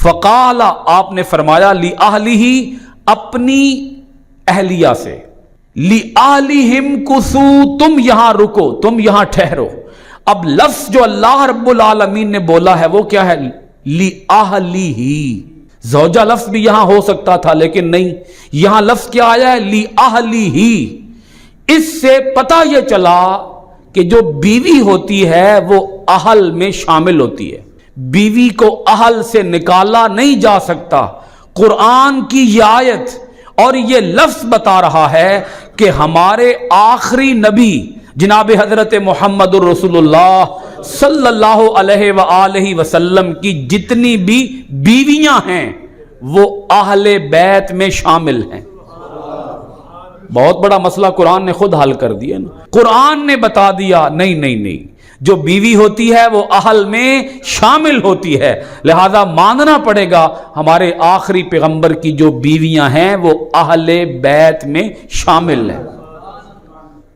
فقال آپ نے فرمایا لأہلہ اپنی اہلیہ سے، لأہلہم کثو تم یہاں رکو، تم یہاں ٹھہرو۔ اب لفظ جو اللہ رب العالمین نے بولا ہے وہ کیا ہے؟ لأہلہ۔ زوجہ لفظ بھی یہاں ہو سکتا تھا لیکن نہیں، یہاں لفظ کیا آیا ہے؟ لأہلہ۔ اس سے پتہ یہ چلا کہ جو بیوی ہوتی ہے وہ اہل میں شامل ہوتی ہے، بیوی کو اہل سے نکالا نہیں جا سکتا۔ قرآن کی یہ آیت اور یہ لفظ بتا رہا ہے کہ ہمارے آخری نبی جناب حضرت محمد الرسول اللہ صلی اللہ علیہ وآلہ وسلم کی جتنی بھی بیویاں ہیں وہ اہل بیت میں شامل ہیں۔ بہت بڑا مسئلہ قرآن نے خود حل کر دیا نا، قرآن نے بتا دیا نہیں، جو بیوی ہوتی ہے وہ اہل میں شامل ہوتی ہے، لہذا ماننا پڑے گا ہمارے آخری پیغمبر کی جو بیویاں ہیں وہ اہل بیت میں شامل ہیں۔